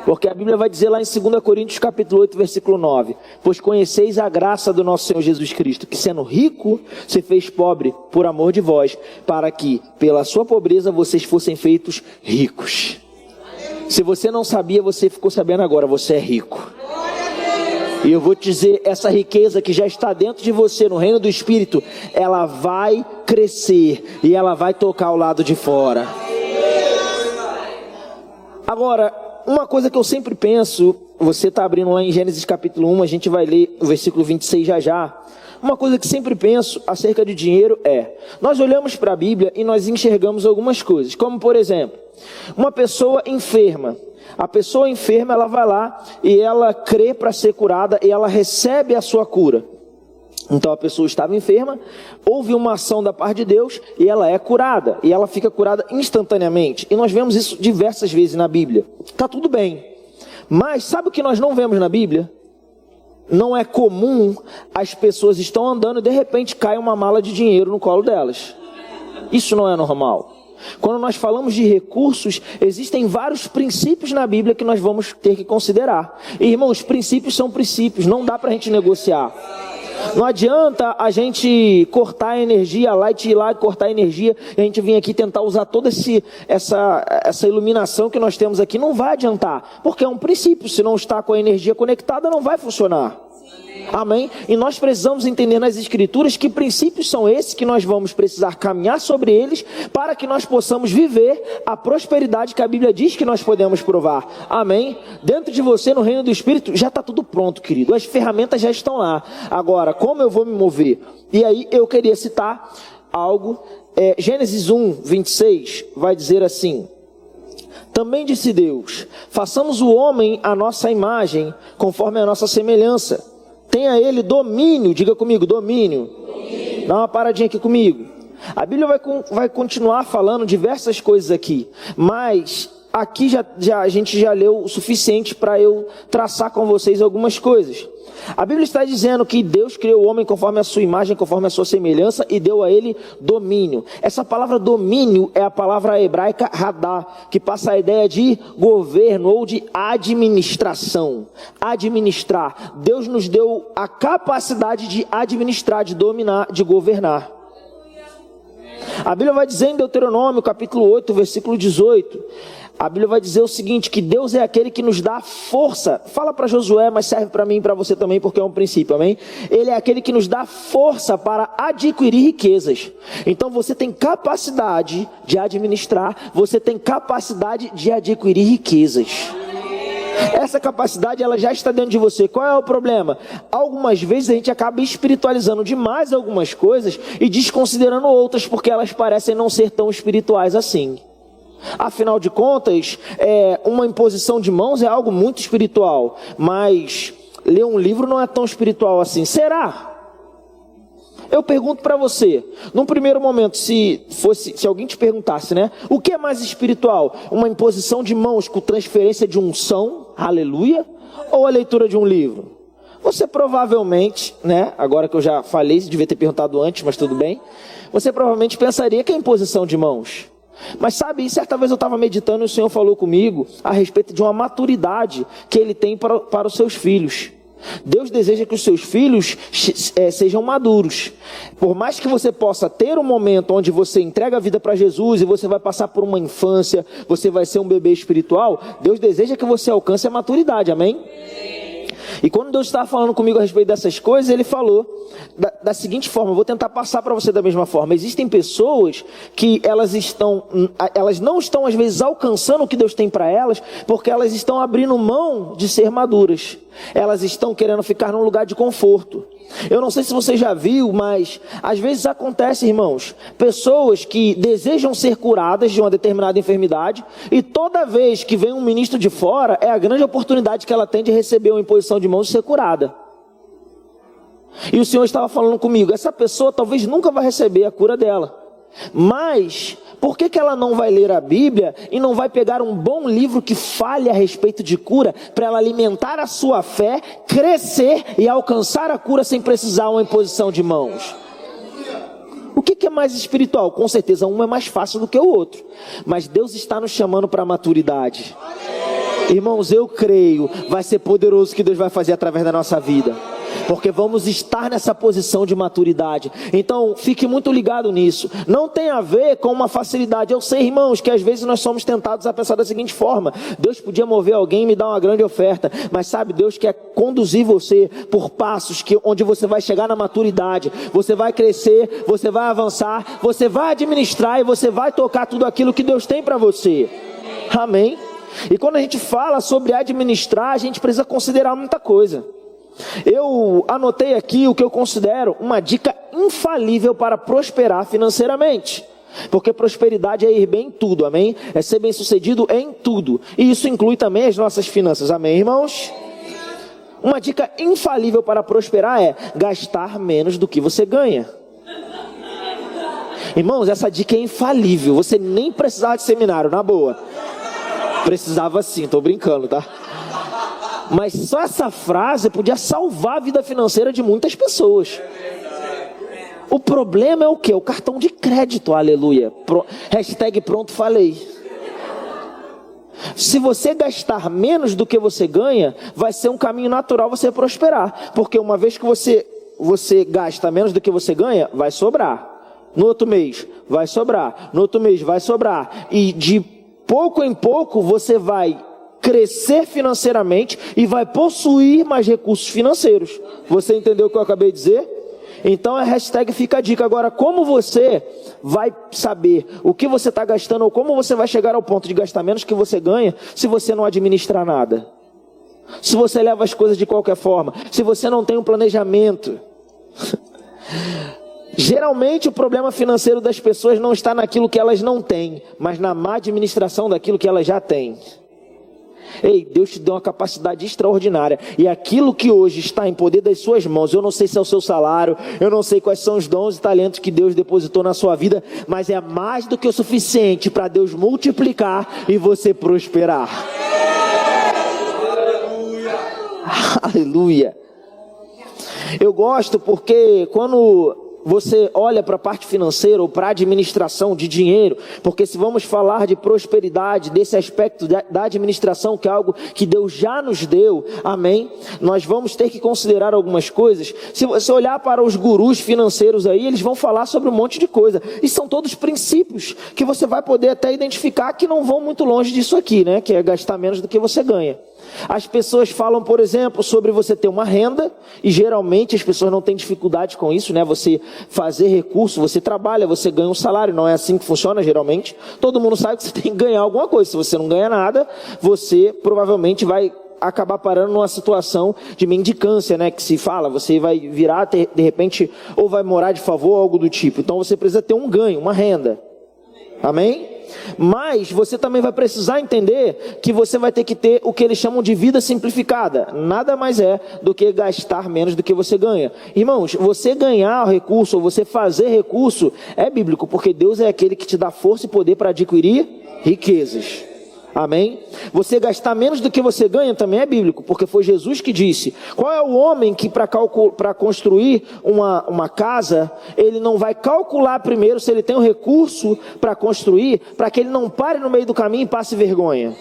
Porque a Bíblia vai dizer lá em 2 Coríntios capítulo 8, versículo 9: pois conheceis a graça do nosso Senhor Jesus Cristo, que sendo rico, se fez pobre por amor de vós, para que pela sua pobreza vocês fossem feitos ricos. Se você não sabia, você ficou sabendo agora, você é rico. E eu vou te dizer, essa riqueza que já está dentro de você, no reino do Espírito, ela vai crescer e ela vai tocar ao lado de fora. Agora, uma coisa que eu sempre penso, você está abrindo lá em Gênesis capítulo 1, a gente vai ler o versículo 26 já. Uma coisa que sempre penso acerca de dinheiro é, nós olhamos para a Bíblia e nós enxergamos algumas coisas, como por exemplo, uma pessoa enferma. A pessoa enferma, ela vai lá e ela crê para ser curada e ela recebe a sua cura. Então a pessoa estava enferma, houve uma ação da parte de Deus e ela é curada. E ela fica curada instantaneamente. E nós vemos isso diversas vezes na Bíblia. Está tudo bem. Mas sabe o que nós não vemos na Bíblia? Não é comum as pessoas estão andando e de repente cai uma mala de dinheiro no colo delas. Isso não é normal. Quando nós falamos de recursos, existem vários princípios na Bíblia que nós vamos ter que considerar. E, irmãos, princípios são princípios, não dá para a gente negociar. Não adianta a gente cortar a energia, a Light ir lá e cortar a energia, e a gente vir aqui tentar usar toda essa iluminação que nós temos aqui, não vai adiantar, porque é um princípio, se não está com a energia conectada, não vai funcionar. Amém? E nós precisamos entender nas Escrituras que princípios são esses que nós vamos precisar caminhar sobre eles para que nós possamos viver a prosperidade que a Bíblia diz que nós podemos provar. Amém? Dentro de você, no reino do Espírito, já está tudo pronto, querido. As ferramentas já estão lá. Agora, como eu vou me mover? E aí eu queria citar algo. Gênesis 1, 26 vai dizer assim: também disse Deus, façamos o homem à nossa imagem, conforme a nossa semelhança. Tenha ele domínio, diga comigo, domínio. Dá uma paradinha aqui comigo. A Bíblia vai continuar falando diversas coisas aqui, mas aqui a gente já leu o suficiente para eu traçar com vocês algumas coisas. A Bíblia está dizendo que Deus criou o homem conforme a sua imagem, conforme a sua semelhança e deu a ele domínio. Essa palavra domínio é a palavra hebraica radá, que passa a ideia de governo ou de administração. Administrar. Deus nos deu a capacidade de administrar, de dominar, de governar. A Bíblia vai dizer em Deuteronômio capítulo 8, versículo 18... A Bíblia vai dizer o seguinte, que Deus é aquele que nos dá força. Fala para Josué, mas serve para mim e para você também, porque é um princípio, amém? Ele é aquele que nos dá força para adquirir riquezas. Então você tem capacidade de administrar, você tem capacidade de adquirir riquezas. Essa capacidade, ela já está dentro de você. Qual é o problema? Algumas vezes a gente acaba espiritualizando demais algumas coisas e desconsiderando outras, porque elas parecem não ser tão espirituais assim. Afinal de contas, uma imposição de mãos é algo muito espiritual, mas ler um livro não é tão espiritual assim. Será? Eu pergunto para você, num primeiro momento, se alguém te perguntasse, né? O que é mais espiritual? Uma imposição de mãos com transferência de unção, aleluia, ou a leitura de um livro? Você provavelmente, né? Agora que eu já falei, devia ter perguntado antes, mas tudo bem. Você provavelmente pensaria que é imposição de mãos. Mas sabe, certa vez eu estava meditando e o Senhor falou comigo a respeito de uma maturidade que Ele tem para os seus filhos. Deus deseja que os seus filhos sejam maduros. Por mais que você possa ter um momento onde você entrega a vida para Jesus e você vai passar por uma infância, você vai ser um bebê espiritual, Deus deseja que você alcance a maturidade, amém? E quando Deus estava falando comigo a respeito dessas coisas, Ele falou da seguinte forma, eu vou tentar passar para você da mesma forma. Existem pessoas que elas não estão às vezes alcançando o que Deus tem para elas, porque elas estão abrindo mão de ser maduras. Elas estão querendo ficar num lugar de conforto. Eu não sei se você já viu, mas às vezes acontece, irmãos, pessoas que desejam ser curadas de uma determinada enfermidade e toda vez que vem um ministro de fora, é a grande oportunidade que ela tem de receber uma imposição de mãos e ser curada. E o Senhor estava falando comigo, essa pessoa talvez nunca vai receber a cura dela, mas Por que ela não vai ler a Bíblia e não vai pegar um bom livro que fale a respeito de cura, para ela alimentar a sua fé, crescer e alcançar a cura sem precisar uma imposição de mãos? O que é mais espiritual? Com certeza um é mais fácil do que o outro, mas Deus está nos chamando para a maturidade. Irmãos, eu creio, vai ser poderoso o que Deus vai fazer através da nossa vida, porque vamos estar nessa posição de maturidade. Então fique muito ligado nisso. Não tem a ver com uma facilidade. Eu sei, irmãos, que às vezes nós somos tentados a pensar da seguinte forma: Deus podia mover alguém e me dar uma grande oferta, mas sabe, Deus quer conduzir você por passos onde você vai chegar na maturidade, você vai crescer, você vai avançar, você vai administrar e você vai tocar tudo aquilo que Deus tem para você. Amém? E quando a gente fala sobre administrar, a gente precisa considerar muita coisa. Eu anotei aqui o que eu considero uma dica infalível para prosperar financeiramente. Porque prosperidade é ir bem em tudo, amém? É ser bem sucedido em tudo. E isso inclui também as nossas finanças, amém, irmãos? Uma dica infalível para prosperar é gastar menos do que você ganha. Irmãos, essa dica é infalível. Você nem precisava de seminário, na boa. Precisava sim, tô brincando, tá? Mas só essa frase podia salvar a vida financeira de muitas pessoas. O problema é o quê? O cartão de crédito, aleluia. Hashtag pronto falei. Se você gastar menos do que você ganha, vai ser um caminho natural você prosperar. Porque uma vez que você gasta menos do que você ganha, vai sobrar. No outro mês, vai sobrar. No outro mês, vai sobrar. E de pouco em pouco você vai crescer financeiramente e vai possuir mais recursos financeiros. Você entendeu o que eu acabei de dizer? Então a hashtag fica a dica. Agora, como você vai saber o que você está gastando, ou como você vai chegar ao ponto de gastar menos que você ganha, se você não administrar nada? Se você leva as coisas de qualquer forma, se você não tem um planejamento. Geralmente o problema financeiro das pessoas não está naquilo que elas não têm, mas na má administração daquilo que elas já têm. Ei, Deus te deu uma capacidade extraordinária, e aquilo que hoje está em poder das suas mãos, eu não sei se é o seu salário, eu não sei quais são os dons e talentos que Deus depositou na sua vida, mas é mais do que o suficiente para Deus multiplicar e você prosperar. Aleluia. Eu gosto porque quando você olha para a parte financeira ou para a administração de dinheiro, porque se vamos falar de prosperidade, desse aspecto da administração, que é algo que Deus já nos deu, amém? Nós vamos ter que considerar algumas coisas. Se você olhar para os gurus financeiros aí, eles vão falar sobre um monte de coisa, e são todos princípios que você vai poder até identificar que não vão muito longe disso aqui, né? Que é gastar menos do que você ganha. As pessoas falam, por exemplo, sobre você ter uma renda, e geralmente as pessoas não têm dificuldade com isso, né? Você fazer recurso, você trabalha, você ganha um salário, não é assim que funciona geralmente. Todo mundo sabe que você tem que ganhar alguma coisa. Se você não ganha nada, você provavelmente vai acabar parando numa situação de mendicância, né? Que se fala, você vai virar, de repente, ou vai morar de favor, algo do tipo. Então você precisa ter um ganho, uma renda. Amém? Mas você também vai precisar entender que você vai ter que ter o que eles chamam de vida simplificada. Nada mais é do que gastar menos do que você ganha. Irmãos, você ganhar recurso ou você fazer recurso é bíblico, porque Deus é aquele que te dá força e poder para adquirir riquezas. Amém? Você gastar menos do que você ganha também é bíblico, porque foi Jesus que disse. Qual é o homem que para construir uma casa, ele não vai calcular primeiro se ele tem um recurso para construir, para que ele não pare no meio do caminho e passe vergonha?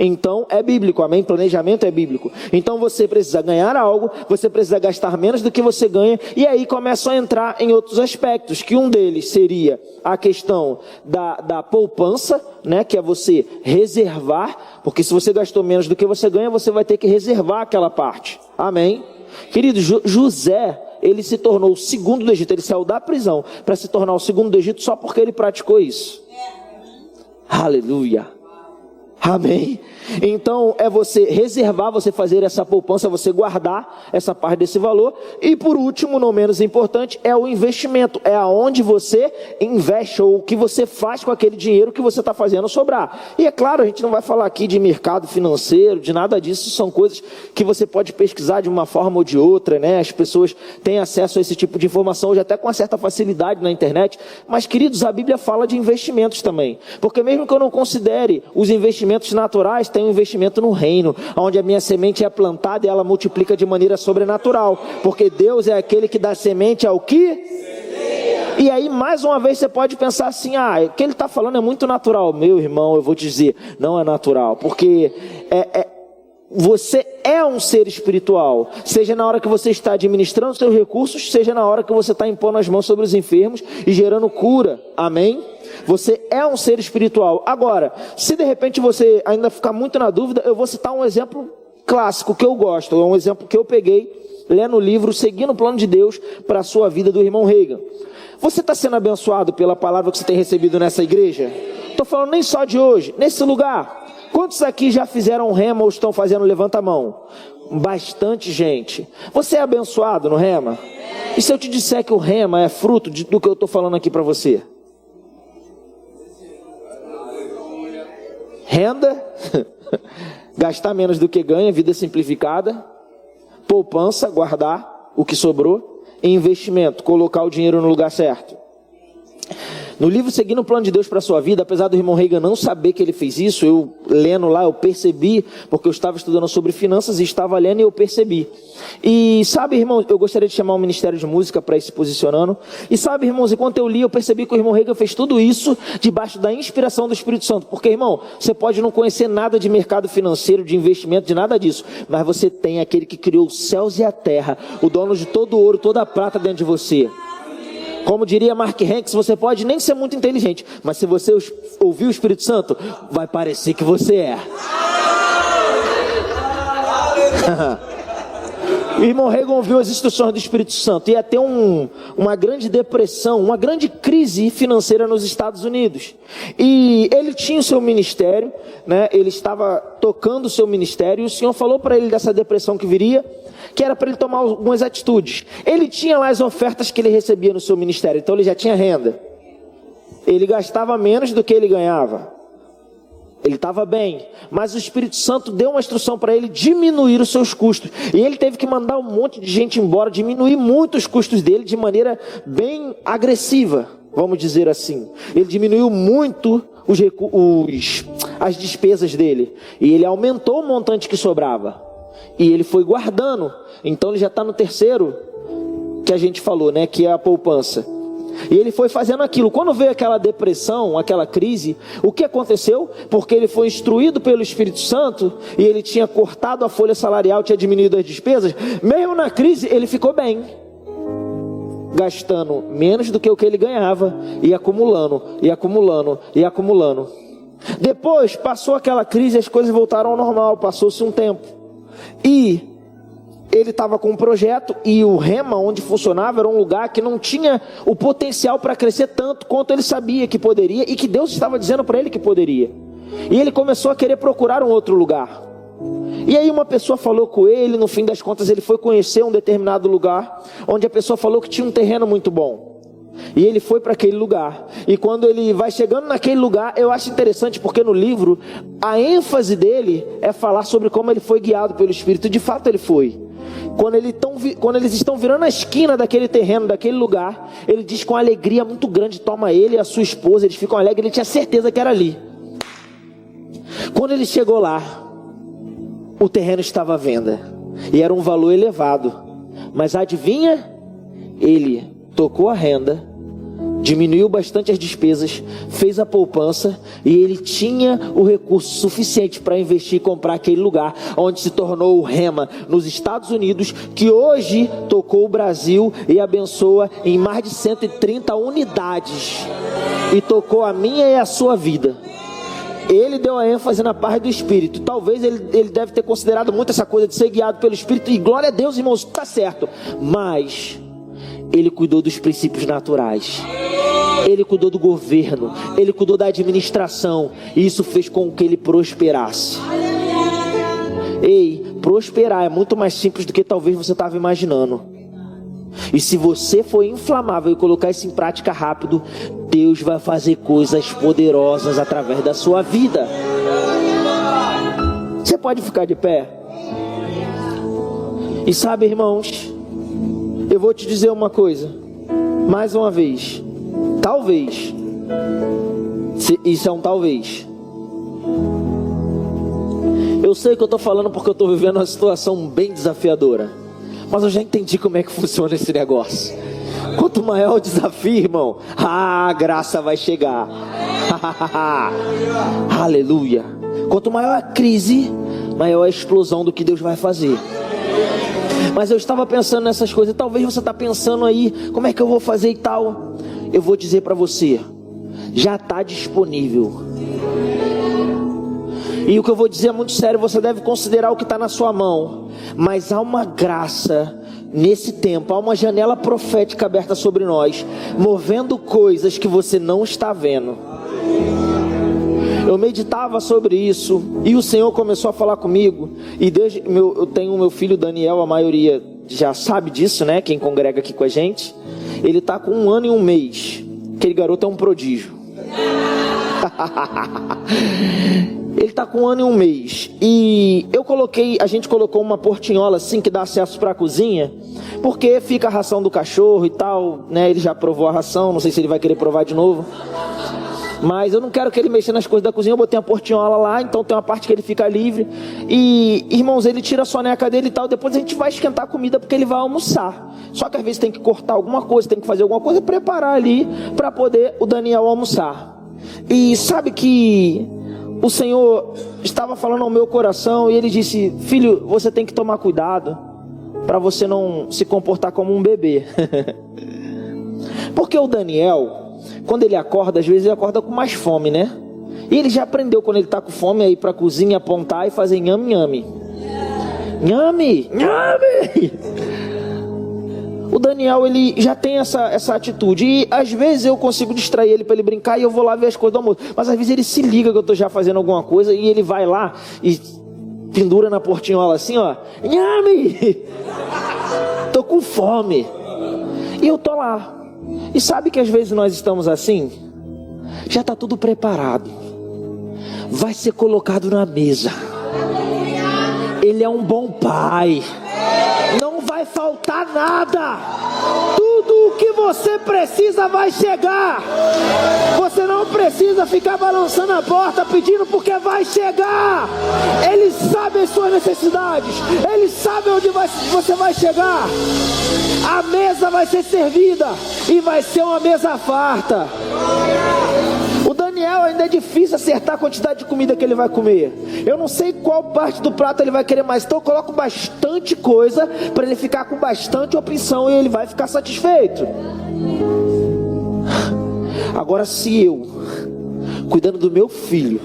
Então é bíblico, amém? Planejamento é bíblico. Então você precisa ganhar algo, você precisa gastar menos do que você ganha, e aí começam a entrar em outros aspectos, que um deles seria a questão da poupança, né? Que é você reservar, porque se você gastou menos do que você ganha, você vai ter que reservar aquela parte, amém? Querido, José, ele se tornou o segundo do Egito, ele saiu da prisão para se tornar o segundo do Egito só porque ele praticou isso. Aleluia. Amém? Então é você reservar, você fazer essa poupança, você guardar essa parte desse valor. E por último, não menos importante, é o investimento. É aonde você investe, ou o que você faz com aquele dinheiro que você está fazendo sobrar. E é claro, a gente não vai falar aqui de mercado financeiro, de nada disso. São coisas que você pode pesquisar de uma forma ou de outra, né? As pessoas têm acesso a esse tipo de informação hoje até com uma certa facilidade na internet. Mas, queridos, a Bíblia fala de investimentos também. Porque mesmo que eu não considere os investimentos naturais, tem um investimento no reino, onde a minha semente é plantada e ela multiplica de maneira sobrenatural, porque Deus é aquele que dá semente ao que? E aí mais uma vez você pode pensar assim, o que ele está falando é muito natural. Meu irmão, eu vou te dizer, não é natural, porque você é um ser espiritual, seja na hora que você está administrando seus recursos, seja na hora que você está impondo as mãos sobre os enfermos e gerando cura, amém? Você é um ser espiritual. Agora, se de repente você ainda ficar muito na dúvida, eu vou citar um exemplo clássico que eu gosto, é um exemplo que eu peguei, lendo o livro Seguindo o Plano de Deus para a Sua Vida, do irmão Reagan. Você está sendo abençoado pela palavra que você tem recebido nessa igreja? Estou falando nem só de hoje, nesse lugar. Quantos aqui já fizeram rema ou estão fazendo levanta a mão? Bastante gente. Você é abençoado no rema? E se eu te disser que o rema é fruto do que eu estou falando aqui para você? Renda, gastar menos do que ganha, vida simplificada, poupança, guardar o que sobrou, e investimento, colocar o dinheiro no lugar certo. No livro Seguindo o Plano de Deus para a Sua Vida, apesar do irmão Reagan não saber que ele fez isso, eu lendo lá, eu percebi, porque eu estava estudando sobre finanças e estava lendo e eu percebi. E sabe, irmãos, eu gostaria de chamar o Ministério de Música para ir se posicionando. E sabe, irmãos, enquanto eu li, eu percebi que o irmão Reagan fez tudo isso debaixo da inspiração do Espírito Santo. Porque, irmão, você pode não conhecer nada de mercado financeiro, de investimento, de nada disso, mas você tem aquele que criou os céus e a terra, o dono de todo o ouro, toda a prata dentro de você. Como diria Mark Hanks, você pode nem ser muito inteligente, mas se você ouvir o Espírito Santo, vai parecer que você é. O irmão Reagan ouviu as instruções do Espírito Santo. Ia ter uma grande depressão, uma grande crise financeira nos Estados Unidos. E ele tinha o seu ministério, né? Ele estava tocando o seu ministério, e o Senhor falou para ele dessa depressão que viria, que era para ele tomar algumas atitudes. Ele tinha lá as ofertas que ele recebia no seu ministério, então ele já tinha renda. Ele gastava menos do que ele ganhava. Ele estava bem, mas o Espírito Santo deu uma instrução para ele diminuir os seus custos. E ele teve que mandar um monte de gente embora, diminuir muito os custos dele de maneira bem agressiva, vamos dizer assim. Ele diminuiu muito as despesas dele. E ele aumentou o montante que sobrava. E ele foi guardando. Então ele já está no terceiro que a gente falou, né? Que é a poupança. E ele foi fazendo aquilo. Quando veio aquela depressão, aquela crise, o que aconteceu? Porque ele foi instruído pelo Espírito Santo e ele tinha cortado a folha salarial, tinha diminuído as despesas. Mesmo na crise, ele ficou bem, gastando menos do que o que ele ganhava, e acumulando, e acumulando, e acumulando. Depois passou aquela crise, as coisas voltaram ao normal. Passou-se um tempo e ele estava com um projeto, e o rema onde funcionava era um lugar que não tinha o potencial para crescer tanto quanto ele sabia que poderia, e que Deus estava dizendo para ele que poderia. E ele começou a querer procurar um outro lugar. E aí uma pessoa falou com ele, no fim das contas ele foi conhecer um determinado lugar, onde a pessoa falou que tinha um terreno muito bom. E ele foi para aquele lugar. E quando ele vai chegando naquele lugar, eu acho interessante, porque no livro a ênfase dele é falar sobre como ele foi guiado pelo Espírito. E de fato ele foi. Quando eles estão virando a esquina daquele terreno, daquele lugar, ele diz com alegria muito grande, toma ele e a sua esposa, eles ficam alegres, ele tinha certeza que era ali. Quando ele chegou lá, o terreno estava à venda, e era um valor elevado. Mas adivinha? Ele tocou a renda, diminuiu bastante as despesas, fez a poupança, e ele tinha o recurso suficiente para investir e comprar aquele lugar, onde se tornou o rema nos Estados Unidos, que hoje tocou o Brasil e abençoa em mais de 130 unidades, e tocou a minha e a sua vida. Ele deu a ênfase na parte do Espírito. Talvez ele deve ter considerado muito essa coisa de ser guiado pelo Espírito, e glória a Deus, irmãos, está certo, mas ele cuidou dos princípios naturais. Ele cuidou do governo, Ele cuidou da administração, e isso fez com que ele prosperasse. Ei, prosperar é muito mais simples do que talvez você estava imaginando. E se você for inflamável e colocar isso em prática rápido, Deus vai fazer coisas poderosas através da sua vida. Você pode ficar de pé? E sabe, irmãos, eu vou te dizer uma coisa, mais uma vez, talvez, isso é um talvez. Eu sei que eu estou falando porque eu estou vivendo uma situação bem desafiadora, mas eu já entendi como é que funciona esse negócio. Quanto maior o desafio, irmão, a graça vai chegar. Aleluia. Quanto maior a crise, maior a explosão do que Deus vai fazer. Mas eu estava pensando nessas coisas. Talvez você está pensando aí, como é que eu vou fazer e tal. Eu vou dizer para você, já está disponível. E o que eu vou dizer é muito sério, você deve considerar o que está na sua mão. Mas há uma graça nesse tempo, há uma janela profética aberta sobre nós, movendo coisas que você não está vendo. Eu meditava sobre isso e o Senhor começou a falar comigo. E desde eu tenho meu filho Daniel, a maioria já sabe disso, né? Quem congrega aqui com a gente. Ele está com 1 ano e 1 mês. Aquele garoto é um prodígio. Ele está com 1 ano e 1 mês. E a gente colocou uma portinhola assim que dá acesso para a cozinha, porque fica a ração do cachorro e tal, né? Ele já provou a ração, não sei se ele vai querer provar de novo. Mas eu não quero que ele mexa nas coisas da cozinha. Eu botei uma portinhola lá, então tem uma parte que ele fica livre. E, irmãos, ele tira a soneca dele e tal. Depois a gente vai esquentar a comida porque ele vai almoçar. Só que às vezes tem que cortar alguma coisa, tem que fazer alguma coisa, preparar ali para poder o Daniel almoçar. E sabe que o Senhor estava falando ao meu coração e Ele disse: filho, você tem que tomar cuidado para você não se comportar como um bebê. Porque o Daniel, quando ele acorda, às vezes ele acorda com mais fome, né? E ele já aprendeu, quando ele está com fome, a ir para a cozinha, apontar e fazer nhame, nhame. Nhame, nhame. O Daniel, ele já tem essa atitude. E às vezes eu consigo distrair ele para ele brincar e eu vou lá ver as coisas do almoço. Mas às vezes ele se liga que eu estou já fazendo alguma coisa e ele vai lá e pendura na portinhola assim, ó. Nhame! Tô com fome. E eu tô lá. E sabe que às vezes nós estamos assim? Já está tudo preparado. Vai ser colocado na mesa. Ele é um bom pai. Não vai faltar nada. Tudo o que você precisa vai chegar. Você não precisa ficar balançando a porta pedindo, porque vai chegar. Ele sabe as suas necessidades. Ele sabe onde você vai chegar. A mesa vai ser servida e vai ser uma mesa farta. O Daniel ainda é difícil acertar a quantidade de comida que ele vai comer. Eu não sei qual parte do prato ele vai querer mais, então eu coloco bastante coisa para ele ficar com bastante opção e ele vai ficar satisfeito. Agora, se eu, cuidando do meu filho,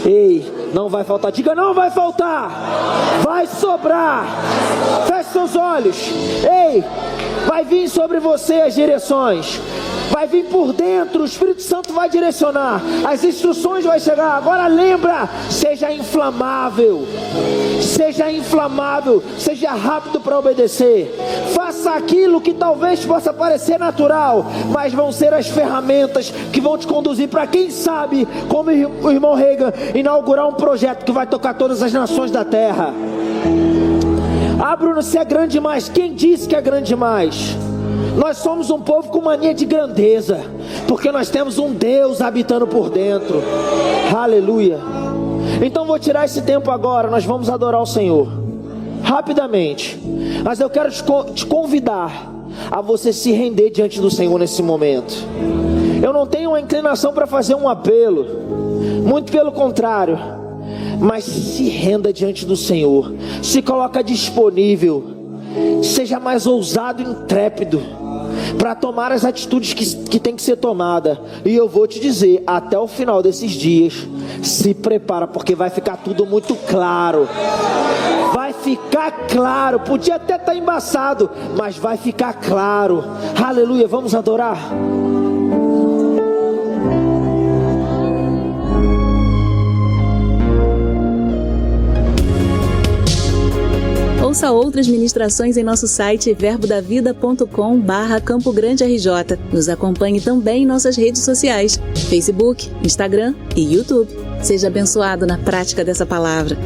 ei, não vai faltar. Diga: não vai faltar. Vai sobrar. Feche seus olhos. Ei, vai vir sobre você as direções. Vai vir por dentro, o Espírito Santo vai direcionar. As instruções vão chegar. Agora lembra, seja inflamável. Seja inflamável. Seja rápido para obedecer. Faça aquilo que talvez possa parecer natural, mas vão ser as ferramentas que vão te conduzir para, quem sabe, como o irmão Reagan, inaugurar um projeto que vai tocar todas as nações da terra. Ah, Bruno, se é grande demais. Quem disse que é grande demais? Nós somos um povo com mania de grandeza, porque nós temos um Deus habitando por dentro. Aleluia. Então vou tirar esse tempo agora. Nós vamos adorar o Senhor rapidamente, mas eu quero te convidar a você se render diante do Senhor nesse momento. Eu não tenho uma inclinação para fazer um apelo, muito pelo contrário, mas se renda diante do Senhor. Se coloca disponível. Seja mais ousado e intrépido. para tomar as atitudes que tem que ser tomada. E eu vou te dizer, até o final desses dias, se prepara, porque vai ficar tudo muito claro. Vai ficar claro, podia até estar embaçado, mas vai ficar claro. Aleluia, vamos adorar. Ouça outras ministrações em nosso site verbodavida.com/Campo Grande RJ. Nos acompanhe também em nossas redes sociais, Facebook, Instagram e YouTube. Seja abençoado na prática dessa palavra.